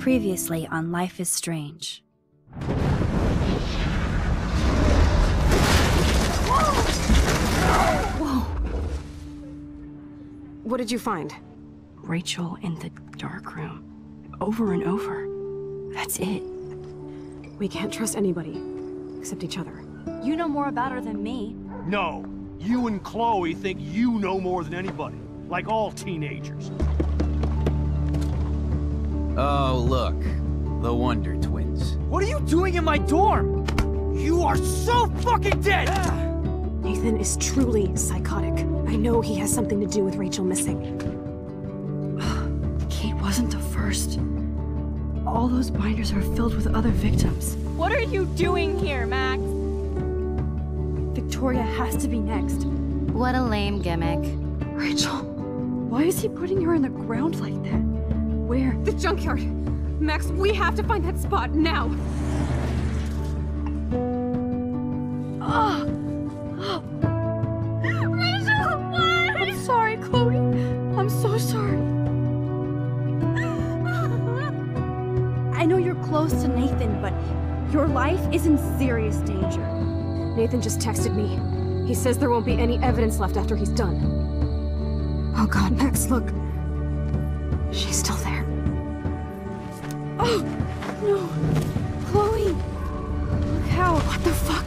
Previously on Life is Strange. Whoa! What did you find? Rachel in the dark room. Over and over. That's it. We can't trust anybody, except each other. You know more about her than me. No. You and Chloe think you know more than anybody. Like all teenagers. Oh, look. The Wonder Twins. What are you doing in my dorm? You are so fucking dead! Nathan is truly psychotic. I know he has something to do with Rachel missing. Kate wasn't the first. All those binders are filled with other victims. What are you doing here, Max? Victoria has to be next. What a lame gimmick. Rachel, why is he putting her in the ground like that? Where? The junkyard! Max, we have to find that spot, now! Rachel, what? I'm sorry, Chloe. I'm so sorry. I know you're close to Nathan, but your life is in serious danger. Nathan just texted me. He says there won't be any evidence left after he's done. Oh god, Max, look. She's still there. Oh, no. Chloe. Look how. What the fuck?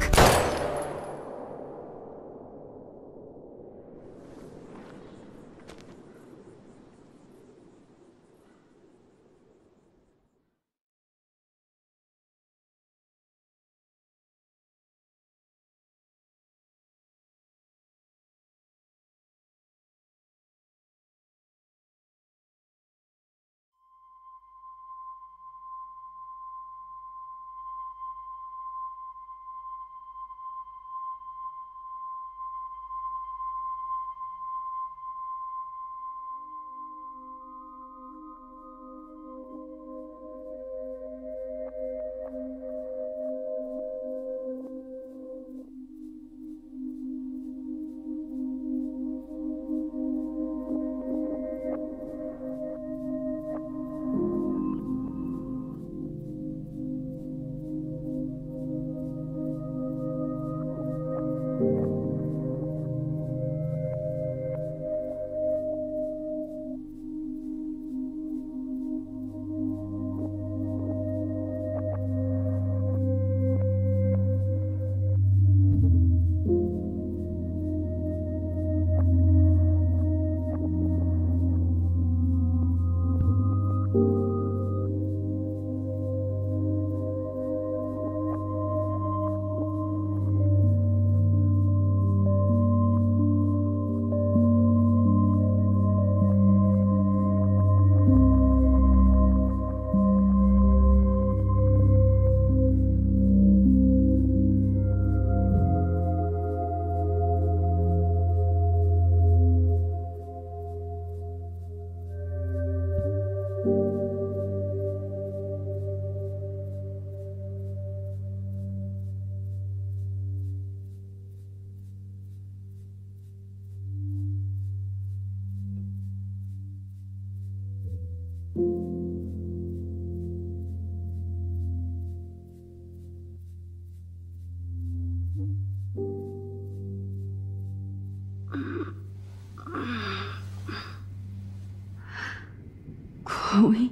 Chloe?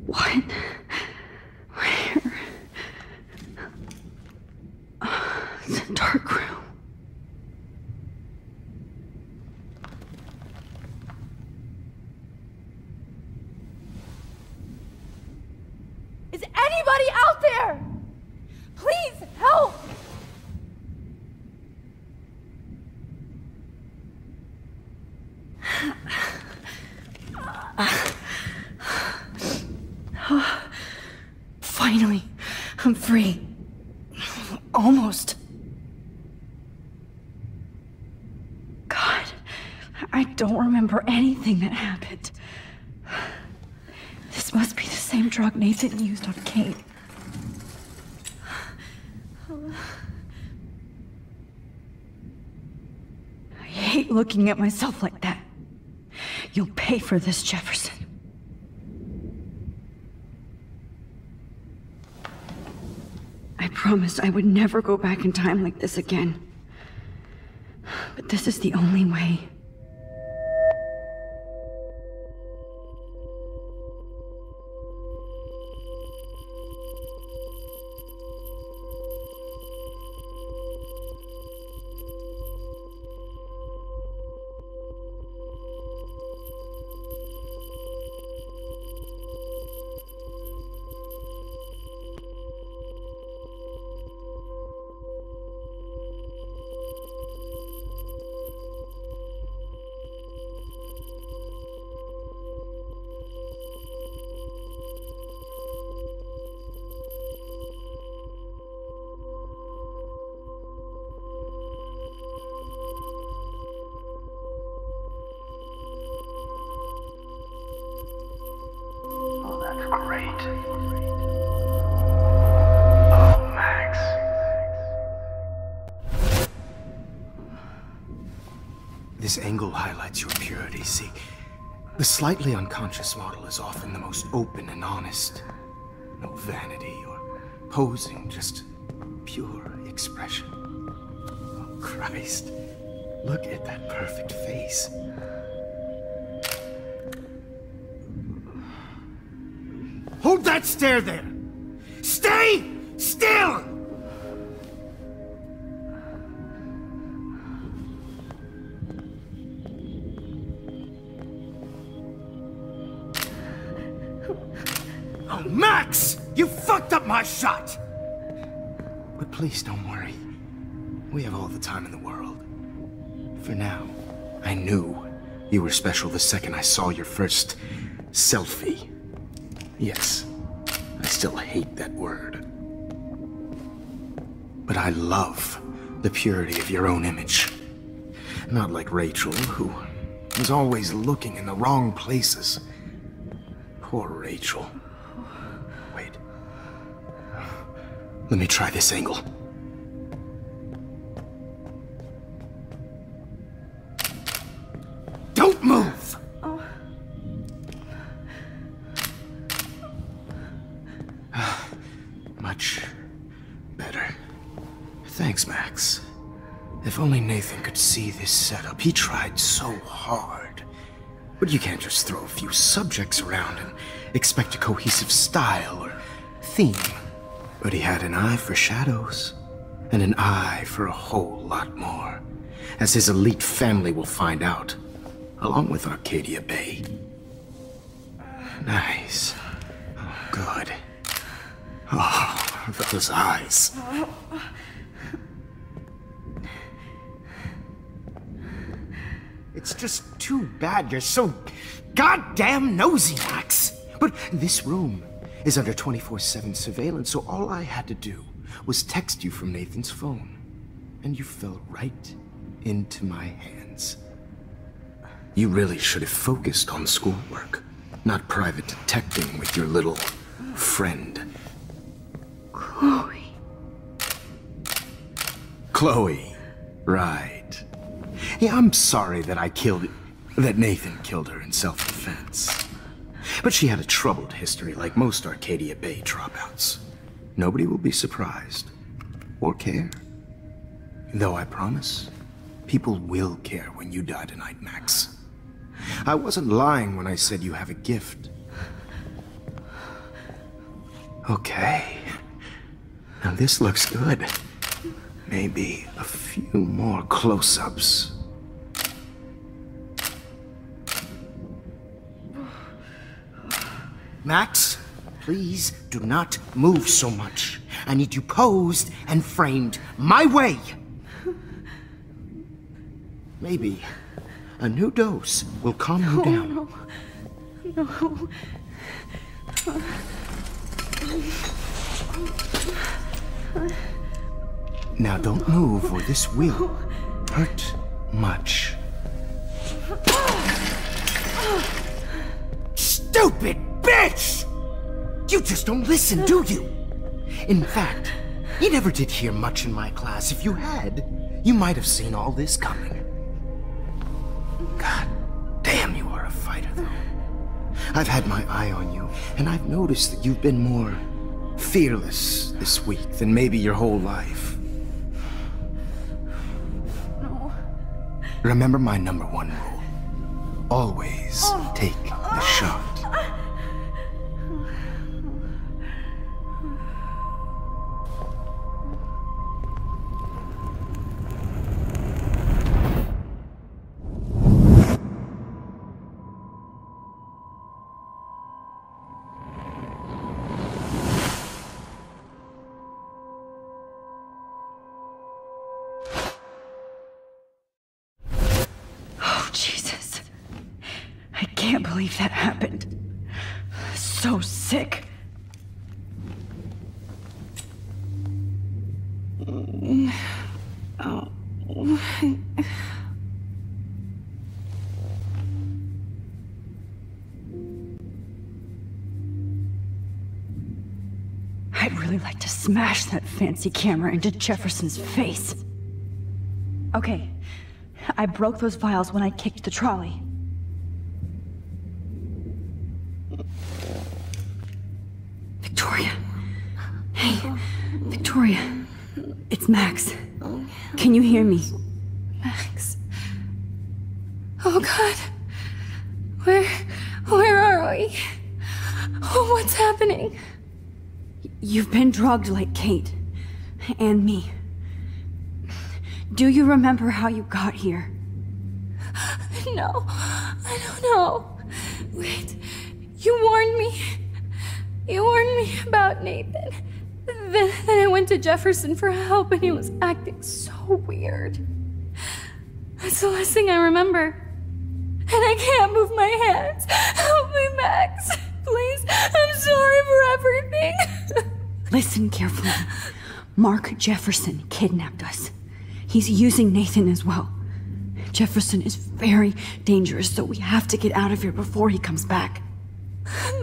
What? Where? The dark room. Is anybody out there? Please help! Finally, I'm free. Almost. God, I don't remember anything that happened. This must be the same drug Nathan used on Kate. I hate looking at myself like that. You'll pay for this, Jefferson. promised I would never go back in time like this again. But this is the only way. Great. Oh, Max. This angle highlights your purity, see? The slightly unconscious model is often the most open and honest. No vanity or posing, just pure expression. Oh, Christ. Look at that perfect face. Hold that stare there! Stay still! Oh, Max! You fucked up my shot! But please don't worry. We have all the time in the world. For now, I knew you were special the second I saw your first selfie. Yes, I still hate that word. But I love the purity of your own image. Not like Rachel, who was always looking in the wrong places. Poor Rachel. Wait. Let me try this angle. Don't move! Much better. Thanks, Max. If only Nathan could see this setup. He tried so hard. But you can't just throw a few subjects around and expect a cohesive style or theme. But he had an eye for shadows, and an eye for a whole lot more, as his elite family will find out, along with Arcadia Bay. Nice. Oh, good. Oh, those eyes. It's just too bad you're so goddamn nosy, Max. But this room is under 24/7 surveillance, so all I had to do was text you from Nathan's phone. And you fell right into my hands. You really should have focused on schoolwork, not private detecting with your little friend. Chloe. Chloe, right. Yeah, I'm sorry that that Nathan killed her in self-defense. But she had a troubled history like most Arcadia Bay dropouts. Nobody will be surprised, or care. Though I promise, people will care when you die tonight, Max. I wasn't lying when I said you have a gift. Okay. Now this looks good. Maybe a few more close-ups. Max, please do not move so much. I need you posed and framed my way. Maybe a new dose will calm you down. No. Now don't move or this will hurt much. Stupid bitch! You just don't listen, do you? In fact, you never did hear much in my class. If you had, you might have seen all this coming. God damn, you are a fighter, though. I've had my eye on you, and I've noticed that you've been more fearless this week than maybe your whole life. No. Remember my number one rule. Always take the shot. Oh, Jesus. I can't believe that happened. So sick. Oh. I'd really like to smash that fancy camera into Jefferson's face. Okay, I broke those vials when I kicked the trolley. Victoria. Hey, Victoria. It's Max. Can you hear me? Max. Oh God. Where are we? Oh, what's happening? You've been drugged like Kate. And me. Do you remember how you got here? No, I don't know. Wait, you warned me. You warned me about Nathan. Then I went to Jefferson for help and he was acting so weird. That's the last thing I remember. And I can't move my hands. Help me, Max. Please, I'm sorry for everything. Listen carefully. Mark Jefferson kidnapped us. He's using Nathan as well. Jefferson is very dangerous, so we have to get out of here before he comes back.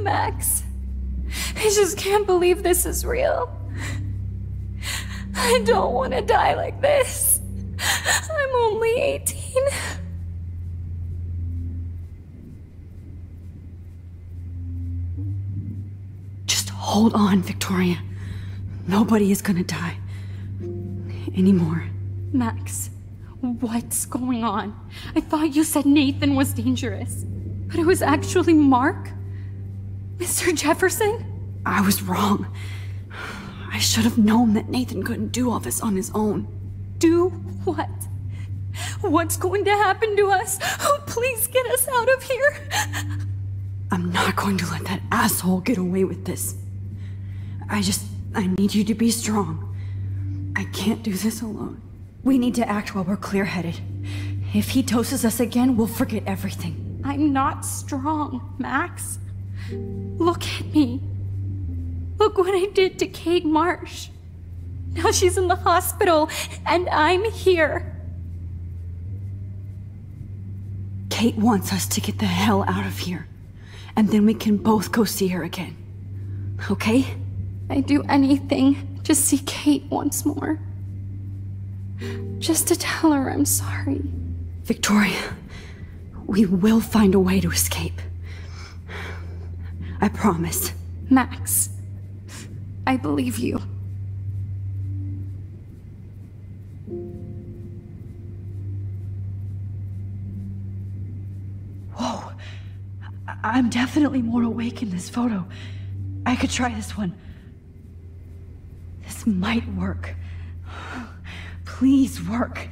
Max, I just can't believe this is real. I don't want to die like this. I'm only 18. Just hold on, Victoria. Nobody is gonna die. Anymore. Max, what's going on? I thought you said Nathan was dangerous, but it was actually Mark? Mr. Jefferson? I was wrong. I should have known that Nathan couldn't do all this on his own. Do what? What's going to happen to us? Oh, please get us out of here. I'm not going to let that asshole get away with this. I need you to be strong. I can't do this alone. We need to act while we're clear-headed. If he doses us again, we'll forget everything. I'm not strong, Max. Look at me. Look what I did to Kate Marsh. Now she's in the hospital, and I'm here. Kate wants us to get the hell out of here. And then we can both go see her again. Okay? I'd do anything to see Kate once more. Just to tell her I'm sorry. Victoria, we will find a way to escape. I promise. Max, I believe you. Whoa. I'm definitely more awake in this photo. I could try this one. This might work. Please work.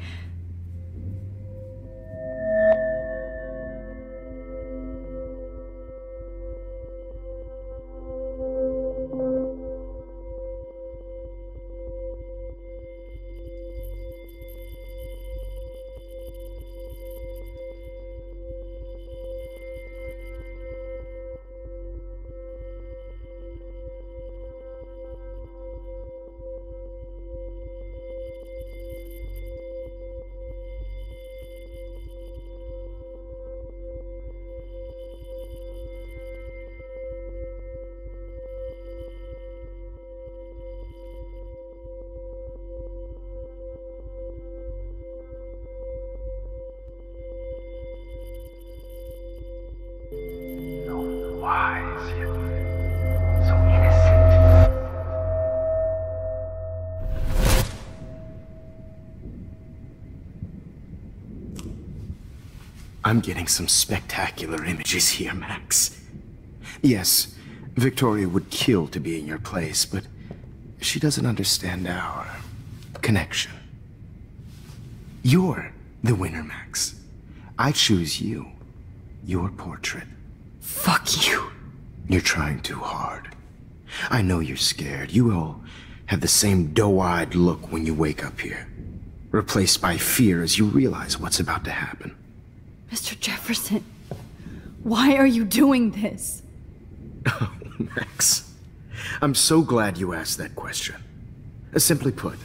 I'm getting some spectacular images here, Max. Yes, Victoria would kill to be in your place, but she doesn't understand our connection. You're the winner, Max. I choose you. Your portrait. Fuck you. You're trying too hard. I know you're scared. You all have the same doe-eyed look when you wake up here, replaced by fear as you realize what's about to happen. Mr. Jefferson, why are you doing this? Oh, Max. I'm so glad you asked that question. Simply put,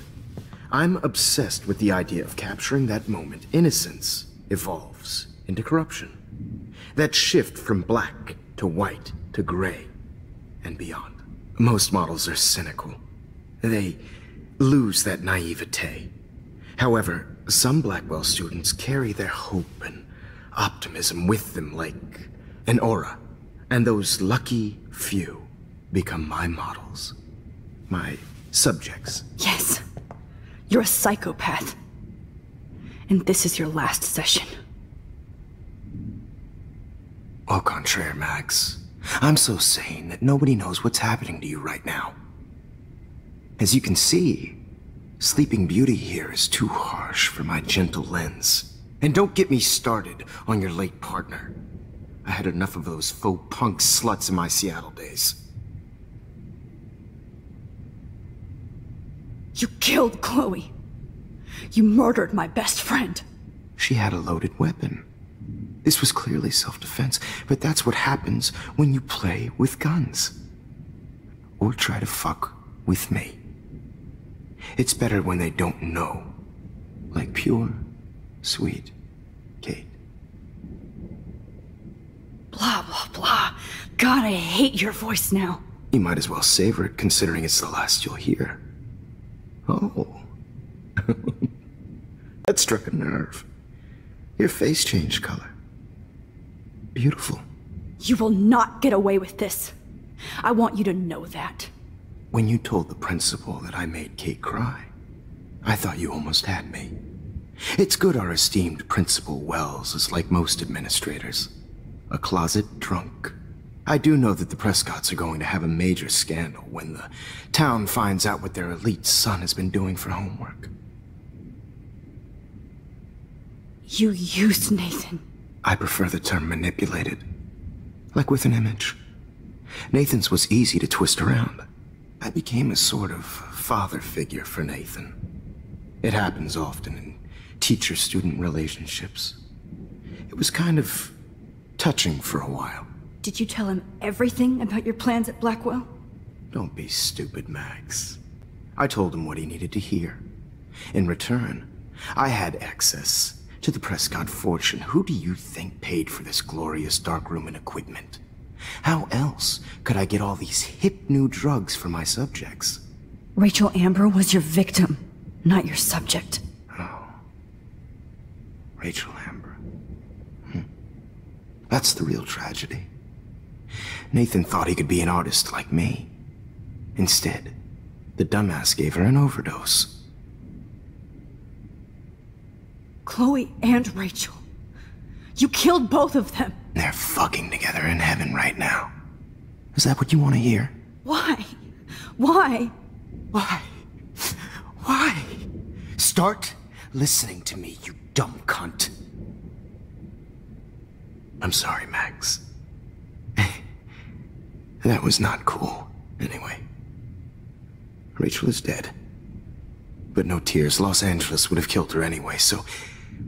I'm obsessed with the idea of capturing that moment innocence evolves into corruption. That shift from black to white to gray and beyond. Most models are cynical. They lose that naivete. However, some Blackwell students carry their hope and optimism with them like an aura. And those lucky few become my models. My subjects. Yes. You're a psychopath. And this is your last session. Au contraire, Max. I'm so sane that nobody knows what's happening to you right now. As you can see, Sleeping Beauty here is too harsh for my gentle lens. And don't get me started on your late partner. I had enough of those faux punk sluts in my Seattle days. You killed Chloe. You murdered my best friend. She had a loaded weapon. This was clearly self-defense, but that's what happens when you play with guns. Or try to fuck with me. It's better when they don't know. Like pure, sweet Kate. Blah, blah, blah. God, I hate your voice now. You might as well savor it, considering it's the last you'll hear. Oh. That struck a nerve. Your face changed color. Beautiful. You will not get away with this. I want you to know that. When you told the principal that I made Kate cry, I thought you almost had me. It's good our esteemed Principal Wells is like most administrators. A closet drunk. I do know that the Prescotts are going to have a major scandal when the town finds out what their elite son has been doing for homework. You used Nathan. I prefer the term manipulated. Like with an image. Nathan's was easy to twist around. I became a sort of father figure for Nathan. It happens often in teacher-student relationships. It was kind of touching for a while. Did you tell him everything about your plans at Blackwell? Don't be stupid, Max. I told him what he needed to hear. In return, I had access to the Prescott fortune. Who do you think paid for this glorious darkroom and equipment? How else could I get all these hip new drugs for my subjects? Rachel Amber was your victim, not your subject. Oh. Rachel Amber. That's the real tragedy. Nathan thought he could be an artist like me. Instead, the dumbass gave her an overdose. Chloe and Rachel. You killed both of them. They're fucking together in heaven right now. Is that what you want to hear? Why? Why? Why? Why? Start listening to me, you dumb cunt. I'm sorry, Max. That was not cool. Anyway. Rachel is dead. But no tears. Los Angeles would have killed her anyway, so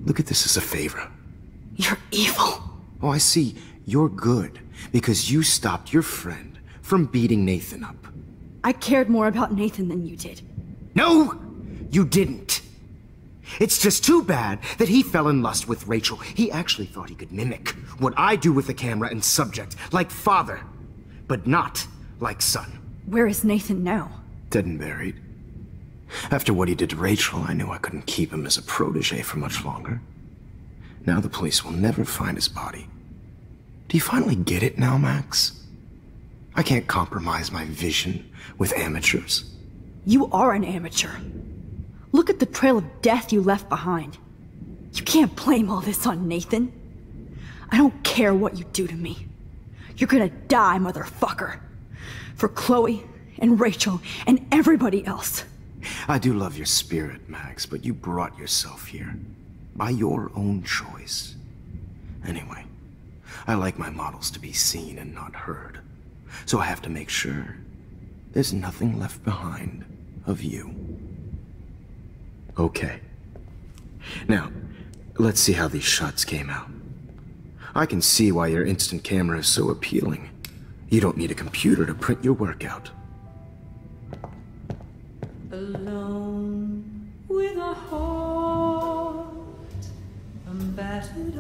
look at this as a favor. You're evil. Oh, I see. You're good because you stopped your friend from beating Nathan up. I cared more about Nathan than you did. No, you didn't. It's just too bad that he fell in lust with Rachel. He actually thought he could mimic what I do with the camera and subject, like father, but not like son. Where is Nathan now? Dead and buried. After what he did to Rachel, I knew I couldn't keep him as a protege for much longer. Now the police will never find his body. Do you finally get it now, Max? I can't compromise my vision with amateurs. You are an amateur. Look at the trail of death you left behind. You can't blame all this on Nathan. I don't care what you do to me. You're gonna die, motherfucker. For Chloe and Rachel and everybody else. I do love your spirit, Max, but you brought yourself here. By your own choice. Anyway, I like my models to be seen and not heard. So I have to make sure there's nothing left behind of you. Okay. Now, let's see how these shots came out. I can see why your instant camera is so appealing. You don't need a computer to print your work out. Alone with a heart,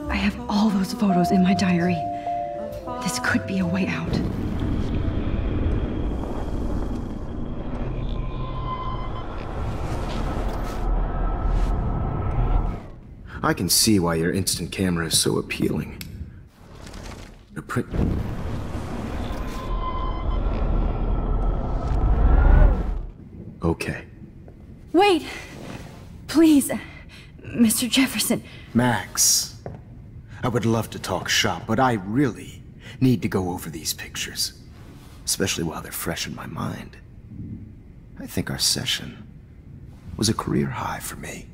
I have all those photos in my diary. This could be a way out. I can see why your instant camera is so appealing. The print... Okay. Wait! Please, Mr. Jefferson. Max, I would love to talk shop, but I really need to go over these pictures. Especially while they're fresh in my mind. I think our session was a career high for me.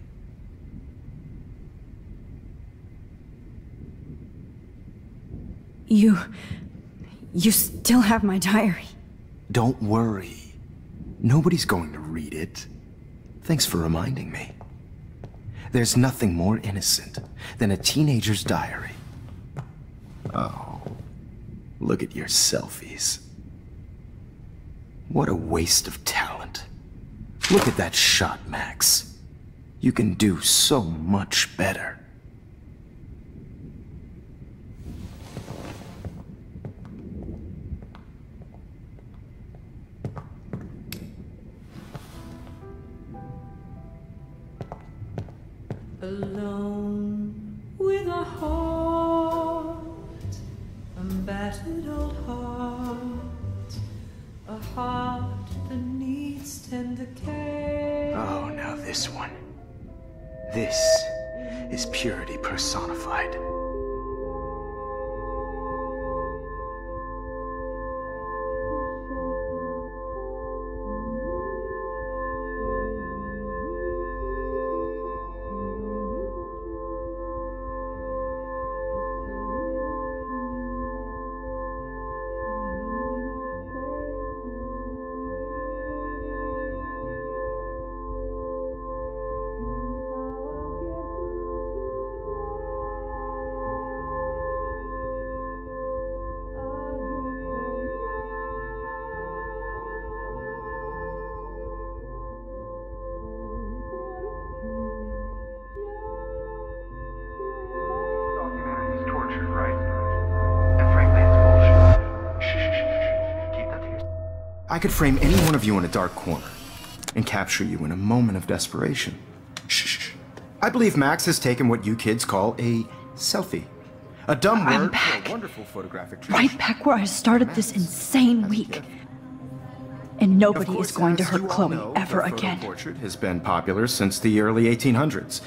You still have my diary. Don't worry. Nobody's going to read it. Thanks for reminding me. There's nothing more innocent than a teenager's diary. Oh, look at your selfies. What a waste of talent. Look at that shot, Max. You can do so much better. Alone with a heart, a battered old heart, a heart that needs tender care. Oh, now this one. This is purity personified. I could frame any one of you in a dark corner and capture you in a moment of desperation. Shh. I believe Max has taken what you kids call a selfie. A dumb word for a wonderful photographic tradition. Right back where I started this insane week. And nobody is going to hurt Chloe ever again. The portrait has been popular since the early 1800s.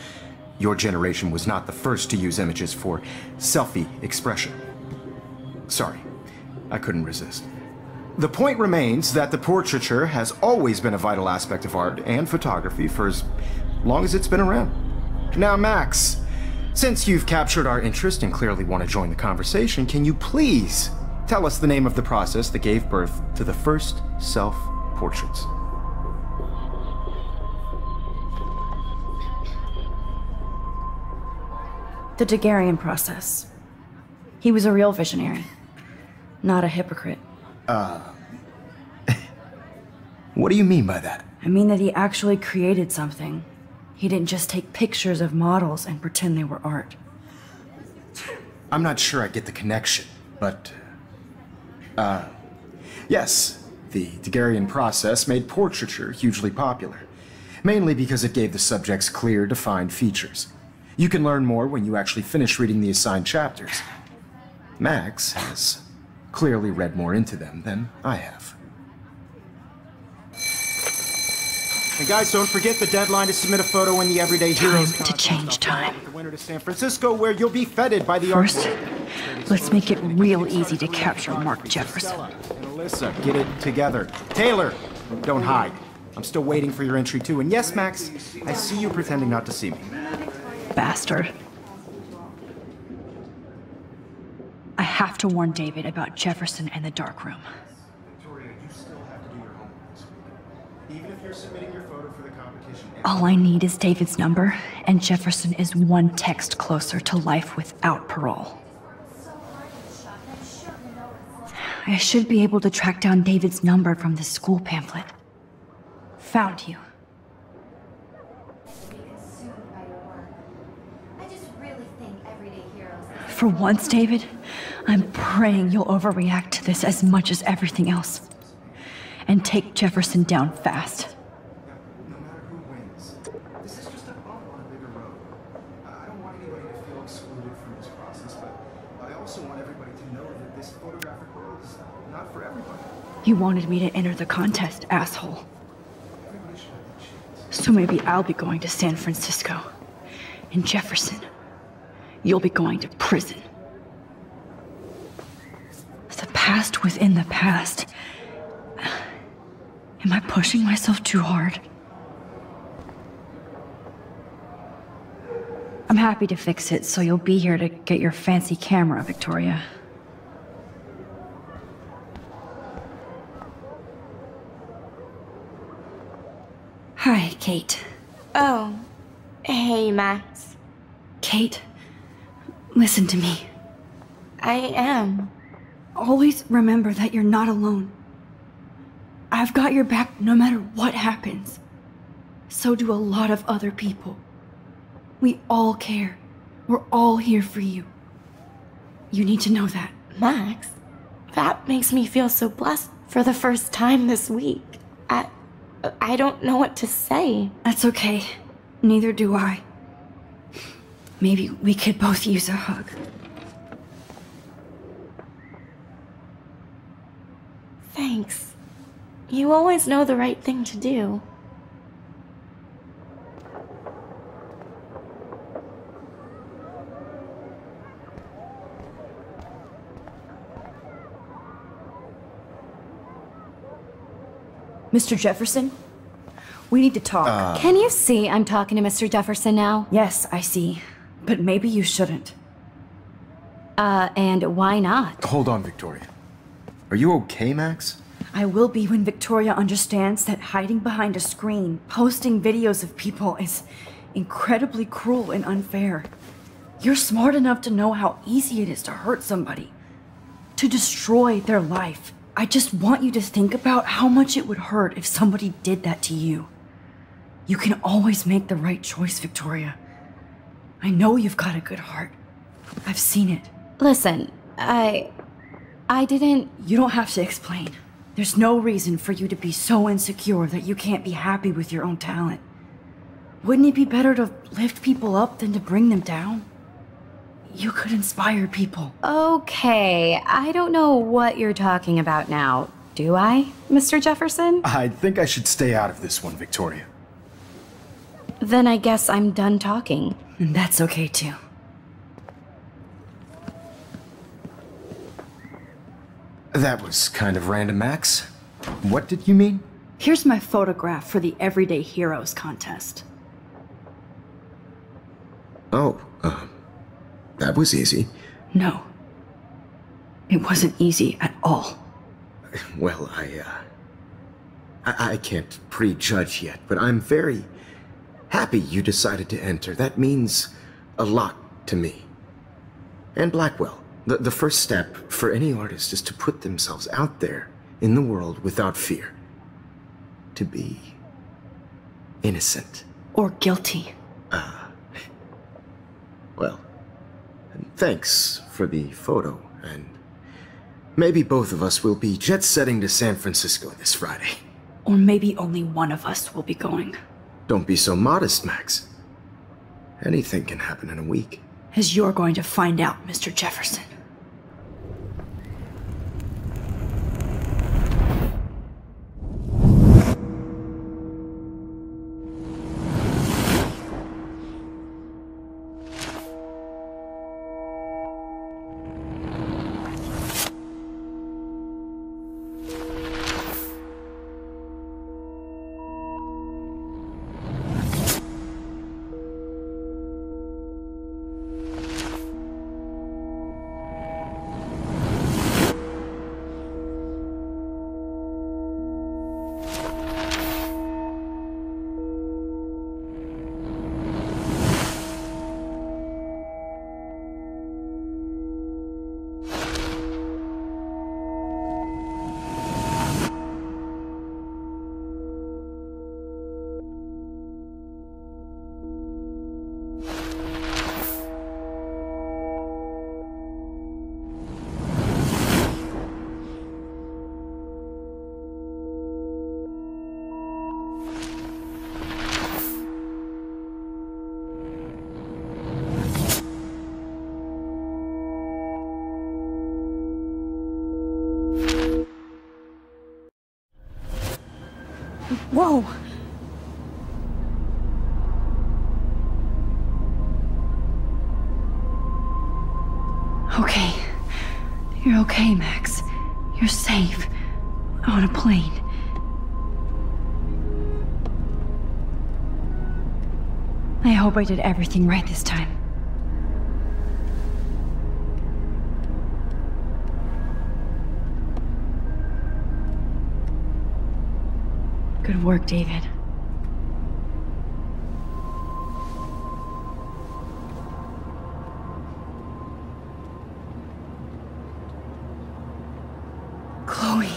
Your generation was not the first to use images for selfie expression. Sorry, I couldn't resist. The point remains that the portraiture has always been a vital aspect of art and photography for as long as it's been around. Now, Max, since you've captured our interest and clearly want to join the conversation, can you please tell us the name of the process that gave birth to the first self-portraits? The Daguerrean process. He was a real visionary, not a hypocrite. What do you mean by that? I mean that he actually created something. He didn't just take pictures of models and pretend they were art. I'm not sure I get the connection, but... yes, the Daguerrean process made portraiture hugely popular, mainly because it gave the subjects clear, defined features. You can learn more when you actually finish reading the assigned chapters. Max has clearly read more into them than I have. And guys, don't forget the deadline to submit a photo in the Everyday Heroes Time to change time. The winter to San Francisco, where you'll be feted by the First, art world. Let's make it real easy to capture Mark Jefferson. And Alyssa, get it together. Taylor, don't hide. I'm still waiting for your entry too. And yes, Max, I see you pretending not to see me. Bastard. I have to warn David about Jefferson and the dark room. Victoria, you still have to do your homework this week. Even if you're submitting your photo for the competition. All I need is David's number, and Jefferson is one text closer to life without parole. I should be able to track down David's number from the school pamphlet. Found you. For once, David, I'm praying you'll overreact to this as much as everything else. And take Jefferson down fast. No matter who wins, this is just a bump on a bigger road. I don't want anybody to feel excluded from this process, but I also want everybody to know that this photographic world is not for everybody. You wanted me to enter the contest, asshole. Everybody should have a chance. So maybe I'll be going to San Francisco. And Jefferson, you'll be going to prison. The past within the past. Am I pushing myself too hard? I'm happy to fix it, so you'll be here to get your fancy camera, Victoria. Hi, Kate. Oh, hey, Max. Kate, listen to me. I am. Always remember that you're not alone. I've got your back no matter what happens. So do a lot of other people. We all care. We're all here for you. You need to know that. Max, that makes me feel so blessed for the first time this week. I don't know what to say. That's okay. Neither do I. Maybe we could both use a hug. Thanks. You always know the right thing to do. Mr. Jefferson? We need to talk. Can you see I'm talking to Mr. Jefferson now? Yes, I see. But maybe you shouldn't. And why not? Hold on, Victoria. Are you okay, Max? I will be when Victoria understands that hiding behind a screen, posting videos of people is incredibly cruel and unfair. You're smart enough to know how easy it is to hurt somebody, to destroy their life. I just want you to think about how much it would hurt if somebody did that to you. You can always make the right choice, Victoria. I know you've got a good heart. I've seen it. Listen, I didn't... You don't have to explain. There's no reason for you to be so insecure that you can't be happy with your own talent. Wouldn't it be better to lift people up than to bring them down? You could inspire people. Okay, I don't know what you're talking about now. Do I, Mr. Jefferson? I think I should stay out of this one, Victoria. Then I guess I'm done talking. And that's okay too. That was kind of random, Max. What did you mean? Here's my photograph for the Everyday Heroes contest. Oh, that was easy. No. It wasn't easy at all. Well, I can't prejudge yet, but I'm very happy you decided to enter. That means a lot to me. And Blackwell. The first step for any artist is to put themselves out there in the world without fear. To be innocent. Or guilty. Well, thanks for the photo, and maybe both of us will be jet-setting to San Francisco this Friday. Or maybe only one of us will be going. Don't be so modest, Max. Anything can happen in a week. As you're going to find out, Mr. Jefferson. Whoa! Okay. You're okay, Max. You're safe. On a plane. I hope I did everything right this time. Good work, David. Chloe.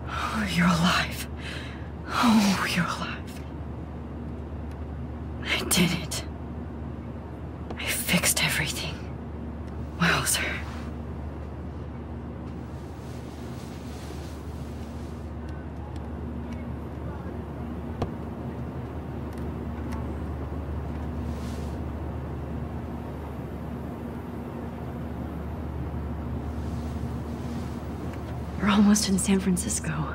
Oh, you're alive. Oh, you're alive. I did it. I fixed everything. Wowzer. We're almost in San Francisco.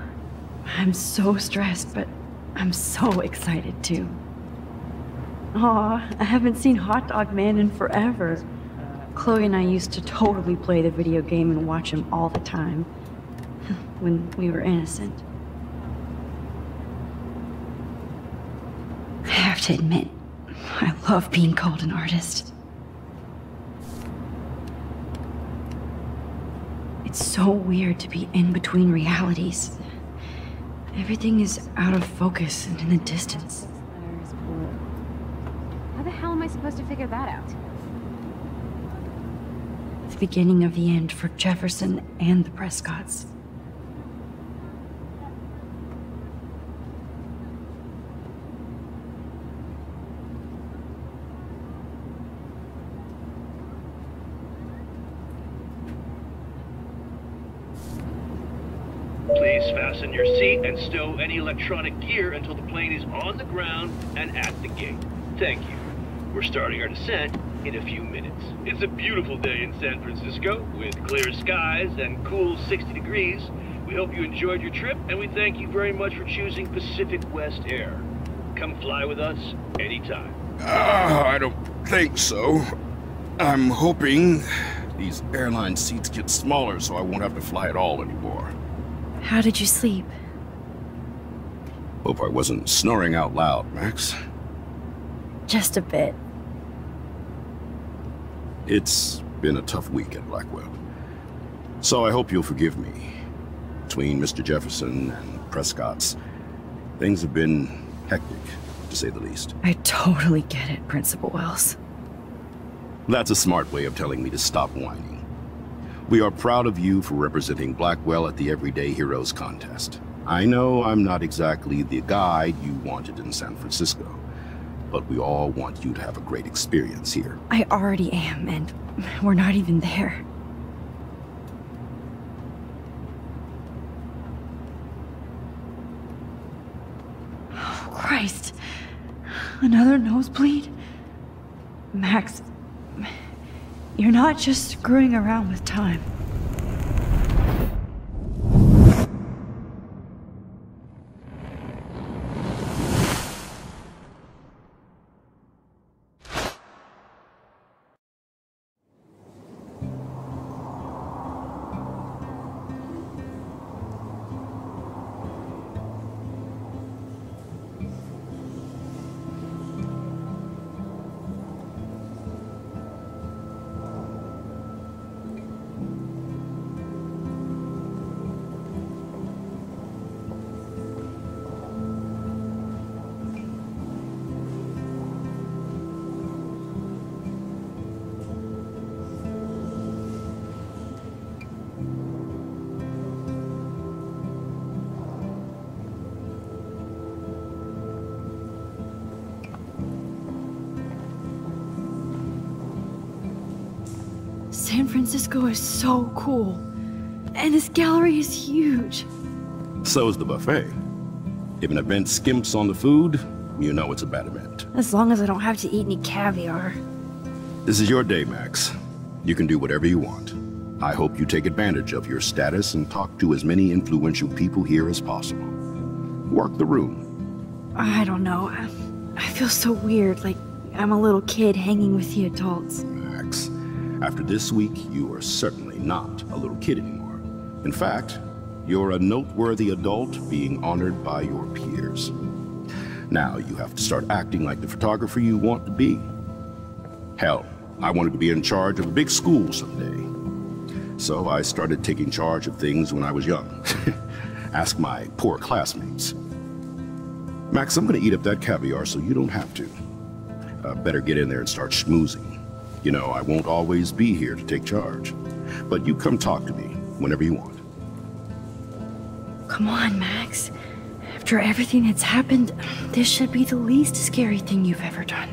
I'm so stressed, but I'm so excited too. Aw, I haven't seen Hot Dog Man in forever. Chloe and I used to totally play the video game and watch him all the time. When we were innocent. I have to admit, I love being called an artist. It's so weird to be in between realities. Everything is out of focus and in the distance. How the hell am I supposed to figure that out? The beginning of the end for Jefferson and the Prescotts. Please fasten your seat and stow any electronic gear until the plane is on the ground and at the gate. Thank you. We're starting our descent in a few minutes. It's a beautiful day in San Francisco with clear skies and cool 60 degrees. We hope you enjoyed your trip, and we thank you very much for choosing Pacific West Air. Come fly with us anytime. I don't think so. I'm hoping these airline seats get smaller so I won't have to fly at all anymore. How did you sleep? Hope I wasn't snoring out loud, Max. Just a bit. It's been a tough week at Blackwell. So I hope you'll forgive me. Between Mr. Jefferson and Prescott's, things have been hectic, to say the least. I totally get it, Principal Wells. That's a smart way of telling me to stop whining. We are proud of you for representing Blackwell at the Everyday Heroes contest. I know I'm not exactly the guide you wanted in San Francisco, but we all want you to have a great experience here. I already am, and we're not even there. Oh, Christ. Another nosebleed? Max, you're not just screwing around with time. San Francisco is so cool. And this gallery is huge. So is the buffet. If an event skimps on the food, you know it's a bad event. As long as I don't have to eat any caviar. This is your day, Max. You can do whatever you want. I hope you take advantage of your status and talk to as many influential people here as possible. Work the room. I don't know. I feel so weird, like I'm a little kid hanging with the adults. Max, after this week, you are certainly not a little kid anymore. In fact, you're a noteworthy adult being honored by your peers. Now you have to start acting like the photographer you want to be. Hell, I wanted to be in charge of a big school someday. So I started taking charge of things when I was young. Ask my poor classmates. Max, I'm gonna eat up that caviar so you don't have to. Better get in there and start schmoozing. You know, I won't always be here to take charge. But you come talk to me whenever you want. Come on, Max. After everything that's happened, this should be the least scary thing you've ever done.